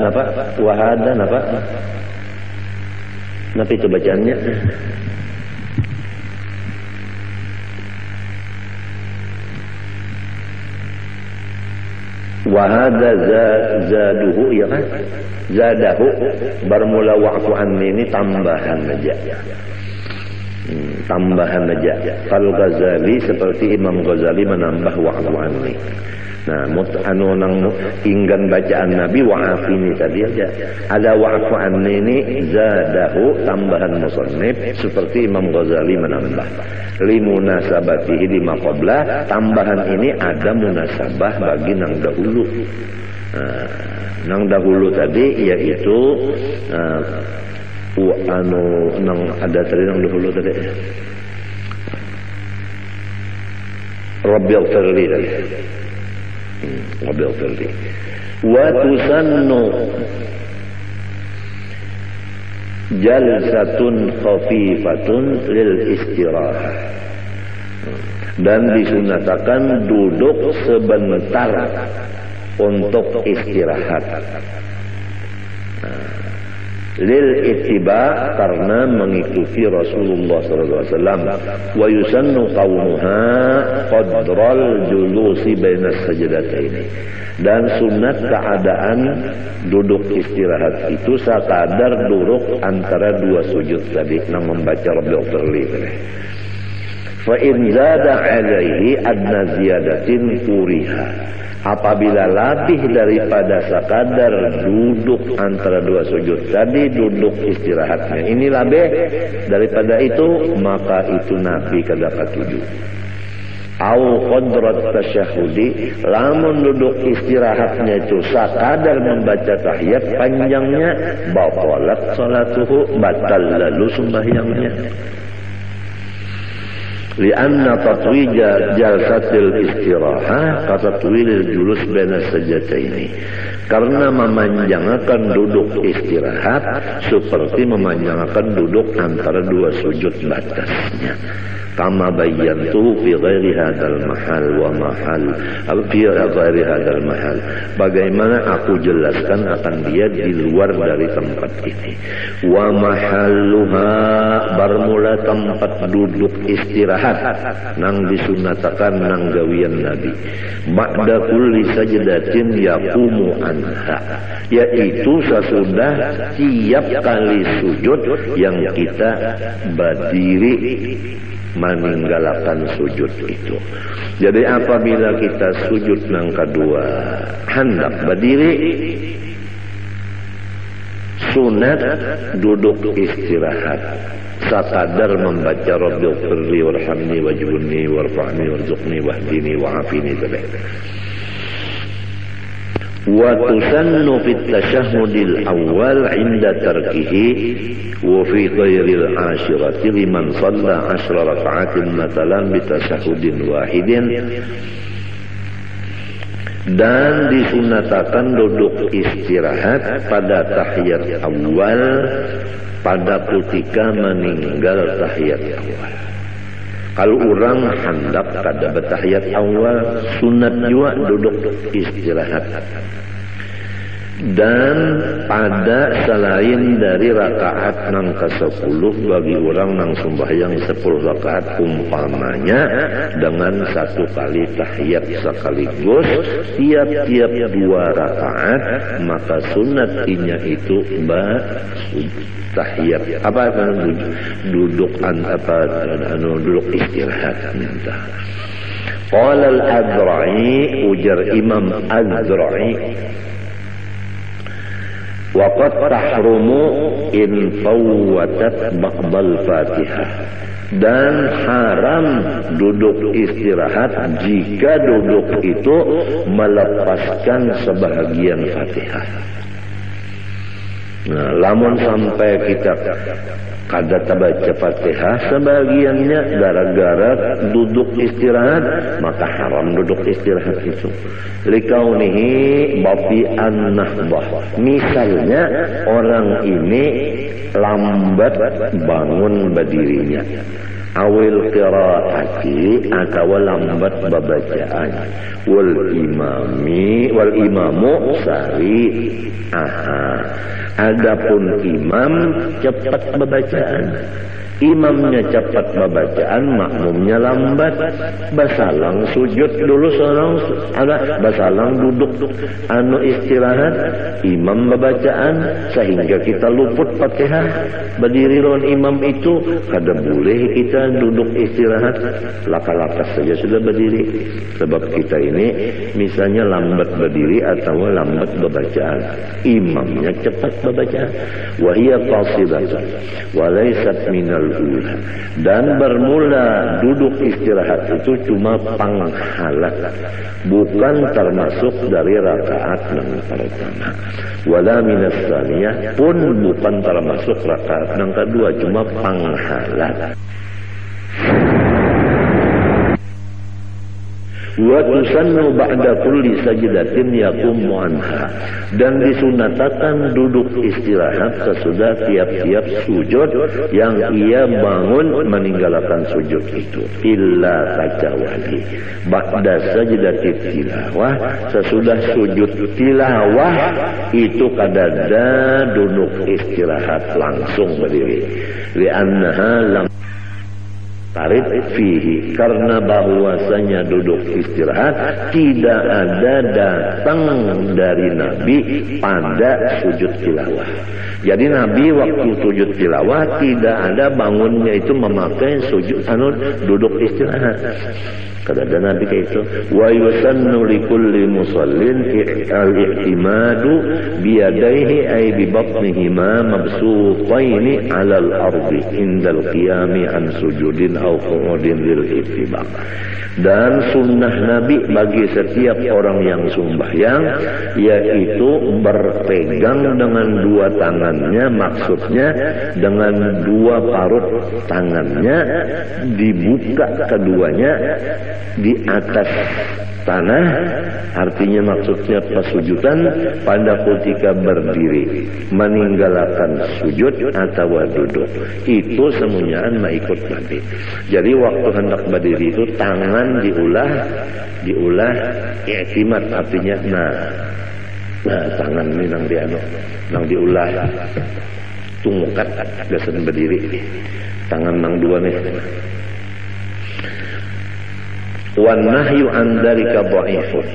B: napa? Wahada napa? Napa itu bacaannya? wa hadza zaduhu, ya kan, zadahu bermula wa'fu anni ini tambahan aja. Tambahan aja. Kalau Ghazali seperti Imam Ghazali menambah wa'fu anni. Nah, nang inggan bacaan Nabi wa'afini tadi aja. Ada wa'fu anni ini zadahu tambahan musannif seperti Imam Ghazali menambah. Limunasabatihi lima qabla, tambahan ini ada munasabah bagi nang dahulu. Nang dahulu tadi yaitu nang ada tadi nang dahulu tadi. Rabbil firli tadi. Rabbil firli. Wa tusannu jalsatun khafifatun lil istirahah, dan disunatakan duduk sebentar untuk istirahat. Lil ittiba, karena mengikuti Rasulullah SAW. Wa yusannu qawmuha qadral julusi bainas sajdataini, dan sunat keadaan duduk istirahat itu sekadar duduk antara dua sujud tadi nang membaca Rabbil firli. Fa in zada alaihi adna ziyadatin kuriha, apabila lebih daripada sekadar duduk antara dua sujud tadi, duduk istirahatnya ini lebih daripada itu, maka itu Nabi kada katuju. Au qadrat tasyahudi, lamun duduk istirahatnya itu sekadar membaca tahiyat panjangnya, batalat salatuhu, batal lalu sembahyangnya. Lianna tatwija jalsatil istirahah katatwilil julus baina sajdataini, karena memanjangkan duduk istirahat seperti memanjangkan duduk antara dua sujud batasnya. Kama bayyantu fi ghairi hadzal mahal wa mahal fi ghairi hadzal mahal, bagaimana aku jelaskan akan dia di luar dari tempat ini. Wa mahalluha, bermula tempat duduk istirahat nang disunatakan nang gawian Nabi, ba'da kulli sajdatin yaqumu anha, yaitu sesudah tiap kali sujud yang kita berdiri meninggalkan sujud itu. Jadi apabila kita sujud nang kedua hendak berdiri, sunat duduk istirahat sekadar membaca Rabbil firli warhamni wajburni warfa'ni warzuqni wahdini wa'afini tadi. Wa tusannu fit tasyahhudil awal 'inda tarkihi wa fi ghairil ashirati liman shalla 10 raka'atin matalan bi tasyahhudin wahidin, dan disunatakan duduk istirahat pada tahiyat awal pada ketika meninggal tahiyat awal. Kalau orang hendak kada bertahiyat awal, sunat juga duduk istirahat. Dan pada selain dari rakaat nang ke-10 bagi orang nang sembahyang 10 rakaat umpamanya dengan satu kali tahiyat sekaligus tiap-tiap 2 rakaat, maka sunatnya itu tahiyat duduk duduk istirahat. Qala al-Adra'i, ujar Imam Adra'i, waqad tahrumu in fawwatat ba'dal Fatihah, dan haram duduk istirahat jika duduk itu melepaskan sebahagian Fatihah. Nah, lamun sampai kita kada baca Fatihah sebagiannya gara-gara duduk istirahat, maka haram duduk istirahat itu. Likaunihi bafi'an nahbah, misalnya orang ini lambat bangun berdirinya, awil qiraati atau lambat babacaan, wal imamu sari. Adapun imam cepat bacaan, Imamnya cepat bacaan, makmumnya lambat. Basalang sujud dulu seorang, basalang duduk istirahat, imam bacaan sehingga kita luput Fatihah. Berdiri lawan imam itu kada boleh kita duduk istirahat, lakas-lakas saja sudah berdiri. Sebab kita ini misalnya lambat berdiri atau lambat bacaan, imamnya cepat bacaan. Wa hiya qasidatun wa laysat minal ula. Dan bermula duduk istirahat itu cuma panghalat, bukan termasuk dari rakaat yang pertama. Wala minas tsaniyah, pun bukan termasuk rakaat yang kedua, cuma panghalat. Wa tusannu ba'da kulli sajdatin yaqumu anha, dan disunatakan duduk istirahat sesudah tiap-tiap sujud yang ia bangun meninggalkan sujud itu. Illa kecuali ba'da sajdatit tilawah, sesudah sujud tilawah itu kadada duduk istirahat langsung berdiri. Li'annaha lam tarid fihi, karena bahwasanya duduk istirahat tidak ada datang dari Nabi pada sujud tilawah. Jadi Nabi waktu sujud tilawah tidak ada bangunnya itu memakai sujud duduk istirahat. Kada ada Nabi kayak itu. Wa yusannu likulli musallin al-i'timadu biyadaihi ay bi batnihima mabsutaini 'alal ardi indal qiyami an sujudin aw qu'udin lil ittibaq. Dan sunnah Nabi bagi setiap orang yang sembahyang yaitu berpegang dengan dua tangannya, maksudnya dengan dua parut tangannya dibuka keduanya di atas tanah, artinya maksudnya pasujudan pada ketika berdiri, meninggalkan sujud atau duduk. Itu semuanya ikut Nabi. Jadi waktu hendak berdiri itu tangan diulah i'timad, artinya nah tangan ini nang diulah tungkat biasanya berdiri, tangan nang dua nih. Wan nahyu an dzalika dhaifun.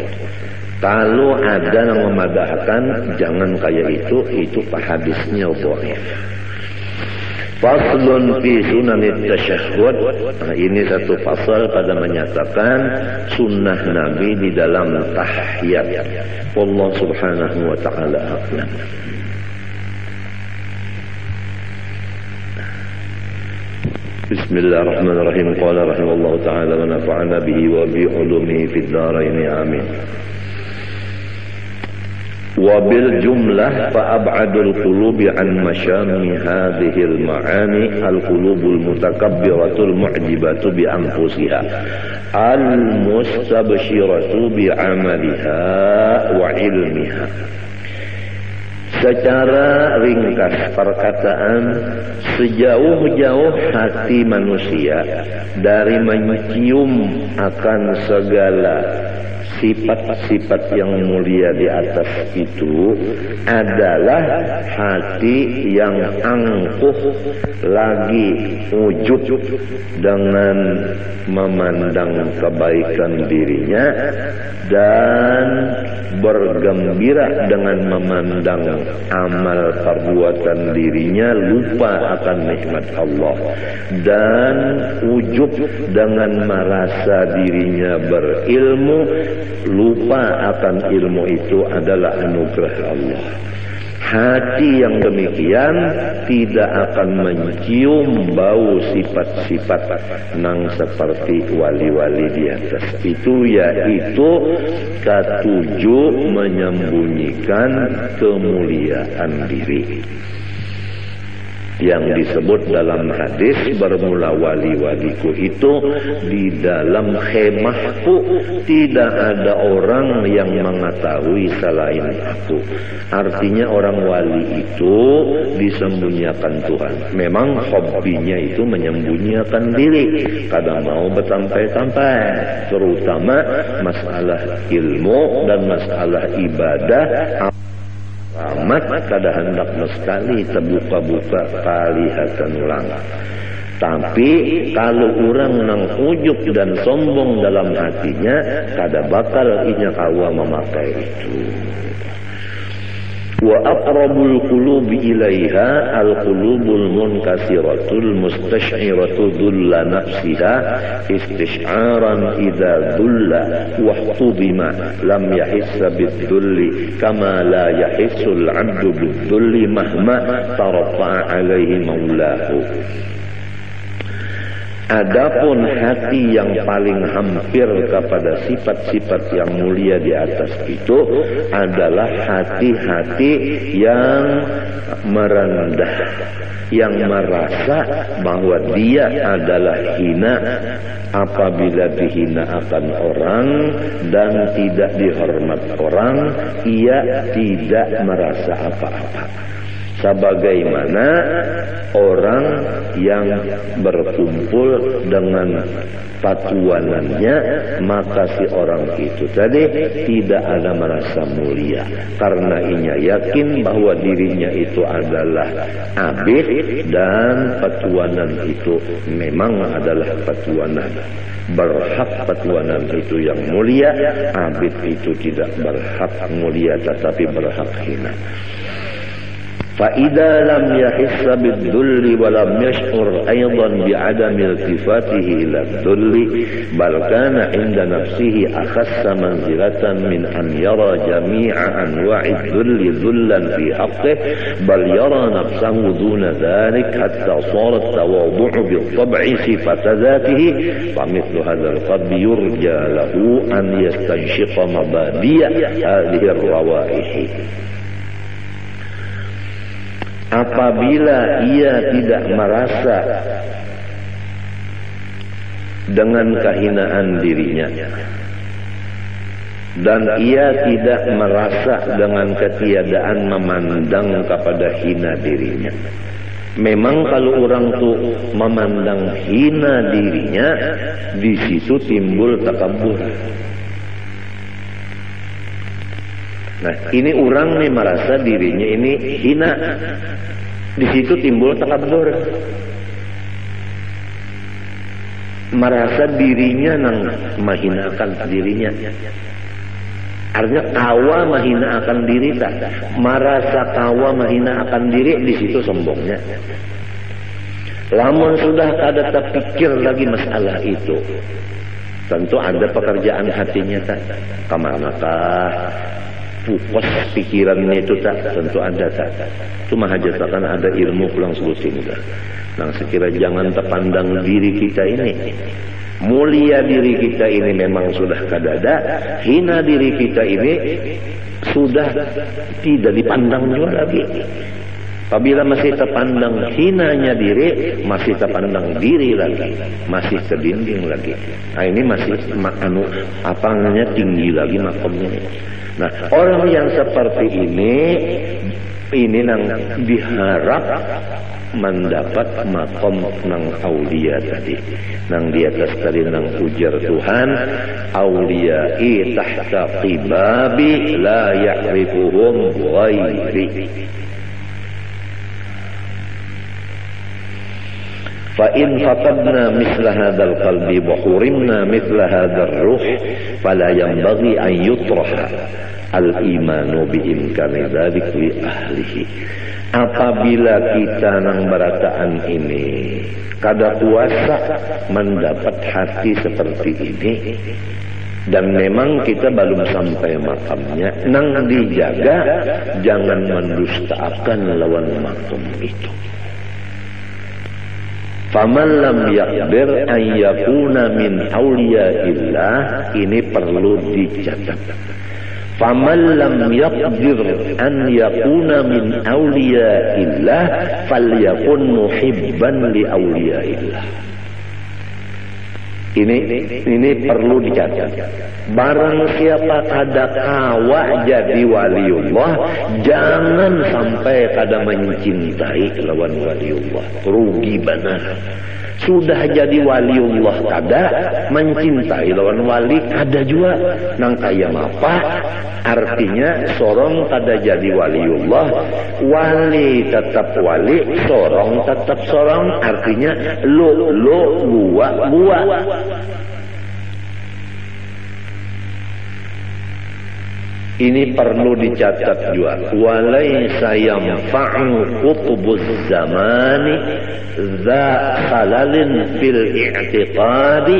B: Kalau ada yang memadahkan jangan kayak itu hadisnya dhaif. Faslun fi sunanit tasyahhud. Nah, ini satu pasal pada menyatakan sunnah Nabi di dalam tahiyat. Allah Subhanahu wa taala a'lam. Bismillahirrahmanirrahim. Qala rahimallahu ta'ala wa nafa'ana bihi wa bi ulumihi fid dharain amin. Wa bil jumlah fa ab'adul qulubi an masyami hadhil ma'ani al qulubul mutakabbiratul mu'jibatu bi anfusiha al mustabshiratu bi 'amaliha wa ilmiha. Secara ringkas perkataan, sejauh-jauh hati manusia dari mencium akan segala sifat-sifat yang mulia di atas itu adalah hati yang angkuh lagi ujub dengan memandang kebaikan dirinya dan bergembira dengan memandang amal perbuatan dirinya, lupa akan nikmat Allah, dan ujub dengan merasa dirinya berilmu, lupa akan ilmu itu adalah anugerah Allah. Hati yang demikian tidak akan mencium bau sifat-sifat nang seperti wali-wali di atas itu, yaitu ketujuh menyembunyikan kemuliaan diri yang disebut dalam hadis, bermula wali-waliku itu di dalam khemahku tidak ada orang yang mengetahui selain aku. Artinya orang wali itu disembunyikan Tuhan. Memang hobinya itu menyembunyikan diri, kadang mau bersampai-sampai, terutama masalah ilmu dan masalah ibadah. Amat kada hendak sekali terbuka-buka kelihatan ulang. Tapi kalau orang nang ujuk dan sombong dalam hatinya, kada bakal inya kawa memakai itu. Wa aqrabul qulubi ilaiha al-qulubul munkasiratul mustash'iratu dhulla nafsiha istish'aran idza dhulla wahtubima lam yahissa bidhulli kama la yahissul 'abdu bidhulli mahma tarafa'a alaihi maulahu. Adapun hati yang paling hampir kepada sifat-sifat yang mulia di atas itu adalah hati-hati yang merendah, yang merasa bahwa dia adalah hina apabila dihina akan orang dan tidak dihormat orang, ia tidak merasa apa-apa. Sebagaimana orang yang berkumpul dengan patuanannya, maka si orang itu tadi tidak ada merasa mulia, karena inya yakin bahwa dirinya itu adalah abid dan patuanan itu memang adalah patuanan. Berhak patuanan itu yang mulia, abid itu tidak berhak mulia tetapi berhak hina. فإذا لم يحس بالذل ولم يشعر أيضا بعدم التفاته إلى الذل بل كان عند نفسه أخس منزلة من أن يرى جميع أنواع الذل ذلا في حقه بل يرى نفسه دون ذلك حتى صار التواضع بالطبع صفة ذاته فمثل هذا القلب يرجى له أن يستنشق مبادئ هذه الروائح. Apabila ia tidak merasa dengan kehinaan dirinya dan ia tidak merasa dengan ketiadaan memandang kepada hina dirinya. Memang kalau orang tuh memandang hina dirinya, di situ timbul takabur. Nah, ini orang nih merasa dirinya ini hina. Di situ timbul takabur. Merasa dirinya nang mahinakan dirinya. Artinya kawa mahinakan diri tak. Merasa kawa mahinakan diri, di situ sombongnya. Lamun sudah kada terpikir lagi masalah itu, tentu ada pekerjaan hatinya tak. Kemanakah pupus pikirannya itu tak, tentu ada tak. Cuma hajatakan ada ilmu pulang selusin tak. Nah, sekira jangan terpandang diri kita ini. Mulia diri kita ini memang sudah kadada, hina diri kita ini sudah tidak dipandang juga lagi. Apabila masih terpandang hinanya diri, masih terpandang diri lagi, masih ke dinding lagi. Nah, ini masih apa namanya, tinggi lagi makamnya. Nah, orang yang seperti ini nang diharap mendapat makom nang aulia tadi, nang di atas tadi nang ujar Tuhan, auliyai tahta qibabi la ya'rifuhum ghairi. فإن فقدنا مثل هذا القلب وحرمنا مثل هذا الروح فلا ينبغي أن يطرح الإيمان بإمكان ذلك لأهله. Apabila kita nang berataan ini kada kuasa mendapat hati seperti ini, dan memang kita belum sampai makamnya, nang dijaga jangan mendustakan lawan makam itu. Faman lam yaqdir an yakuna min awliyaillah, ini perlu dicatat. Faman lam yaqdir an yakuna min awliyaillah falyakun muhibban li awliyaillah. Ini perlu dicatat. Barang siapa kada kawa jadi waliullah, jangan sampai kada mencintai lawan waliullah. Rugi benar. Sudah jadi waliullah kada, mencintai lawan wali kada juga. Nang kaya apa? Artinya sorong kada jadi waliullah, wali tetap wali, sorong tetap sorong. Artinya lo gua. Ini perlu dicatat juga. Walaysa yanfa'u qutbuz zamani dza khalalin fil i'tiqadi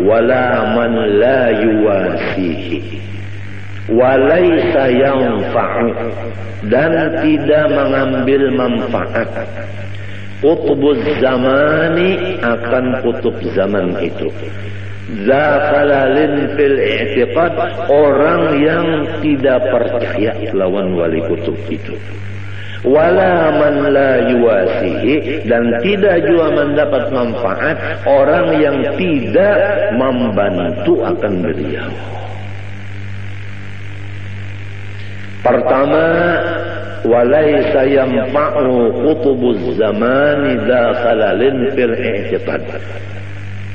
B: wala man la yuwasihi. Walaysa yanfa'u, dan tidak mengambil manfaat qutbuz zamani akan kutub zaman itu. Zakhalalin fil i'tiqad, orang yang tidak percaya lawan wali kutub itu. Wala man la yuwasihi, dan tidak juga mendapat manfaat orang yang tidak membantu akan beliau. Pertama, walaysa yanfa'u qutubuz zamani zakhalalin fil i'tiqad.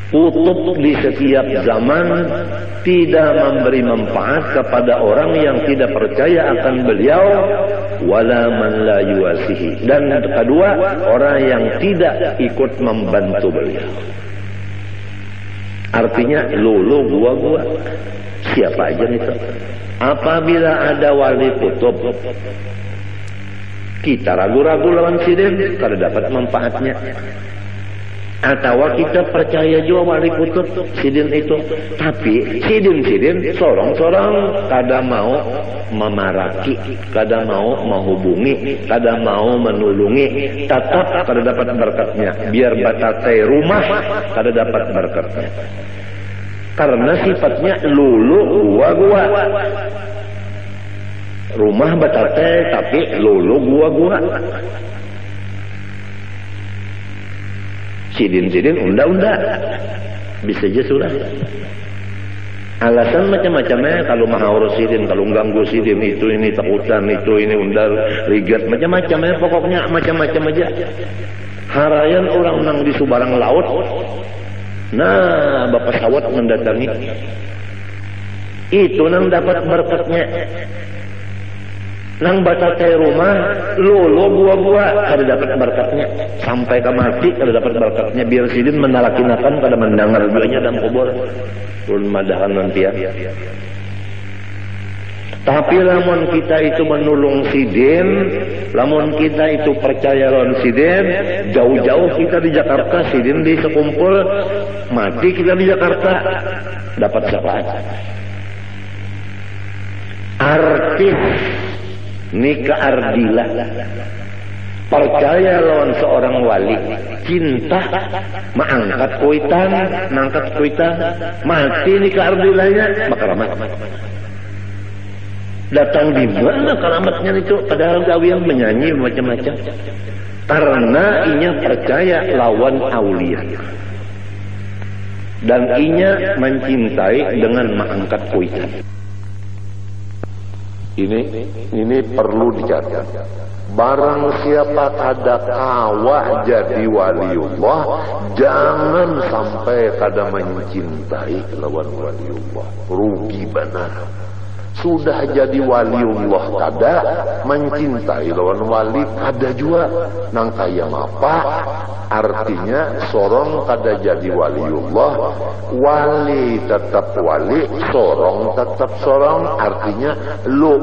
B: Kutub di setiap zaman tidak memberi manfaat kepada orang yang tidak percaya akan beliau, wala man la yuwasihi, dan kedua, orang yang tidak ikut membantu beliau. Artinya lulu gua siapa aja itu. Apabila ada wali kutub kita ragu-ragu lawan sidin, kada dapat manfaatnya. Atau kita percaya juga wali kutub sidin itu, tapi sidin sorong-sorong kada mau memaraki, kada mau menghubungi, kada mau menulungi, tetap kada dapat berkatnya. Biar batatai rumah kada dapat berkatnya, karena sifatnya lulu gua. Rumah batatai tapi lulu gua. Sidin unda bisa aja sudah. Alasan macam-macamnya kalau maha urus sidin, kalau ganggu sidin itu ini takutan, itu ini undar rigat, macam-macamnya, pokoknya macam-macam aja. Harayan orang nang di subarang laut, nah bapak sawat mendatangi, itu nang dapat berkatnya. Nang batatai rumah lolo gua kada dapat berkatnya, sampai ke mati kada dapat berkatnya. Biar sidin menalakinakan kada mendengar duanya dalam kubur ulun madahan nanti ya. Tapi lamun kita itu menulung sidin, lamun kita itu percaya lawan sidin, jauh-jauh kita di Jakarta, sidin di sekumpul, mati kita di Jakarta, dapat syafaat. Artis nikah ardilah, percaya lawan seorang wali, cinta, mangkat kuitan, mati nikah ardilahnya, makaramat. Datang di mana keramatnya itu? Padahal gawian menyanyi macam-macam. Karena inya percaya lawan aulia, dan inya mencintai dengan mangkat kuitan. Ini perlu dicatat. Barang siapa kada kawa jadi waliullah, jangan sampai kada mencintai lawan waliullah. Rugi benar. Sudah jadi waliullah kada, mencintai lawan wali kada juga. Nang kaya apa? Artinya sorong kada jadi waliullah, wali tetap wali, sorong tetap sorong. Artinya lo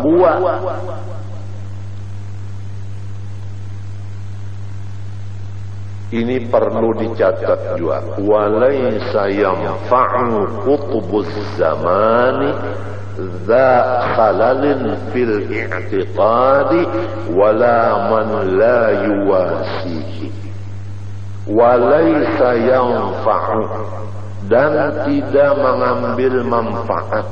B: gua. Ini perlu dicatat juga. Walaysa yanfa'u qutbuz zamani dza khalalin fil i'tiqadi wala man la yuwasihi. Walaysa yanfa'u, dan tidak mengambil manfaat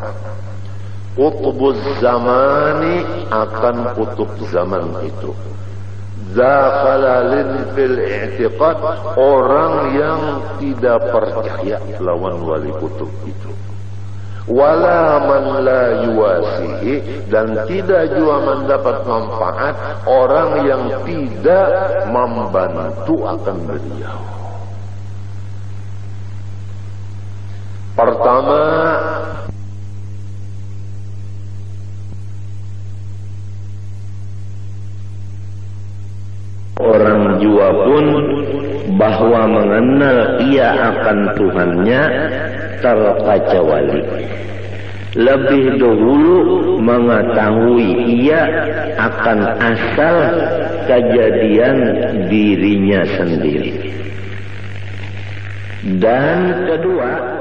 B: qutbuz zamani akan kutub zaman itu. Zakhalalin fil i'tiqad, orang yang tidak percaya lawan wali kutub itu. Wala man la yuwasihi, dan tidak juga mendapat manfaat orang yang tidak membantu akan beliau. Pertama, orang jua pun bahwa mengenal ia akan Tuhannya terkaca wali. Lebih dahulu mengetahui ia akan asal kejadian dirinya sendiri. Dan kedua,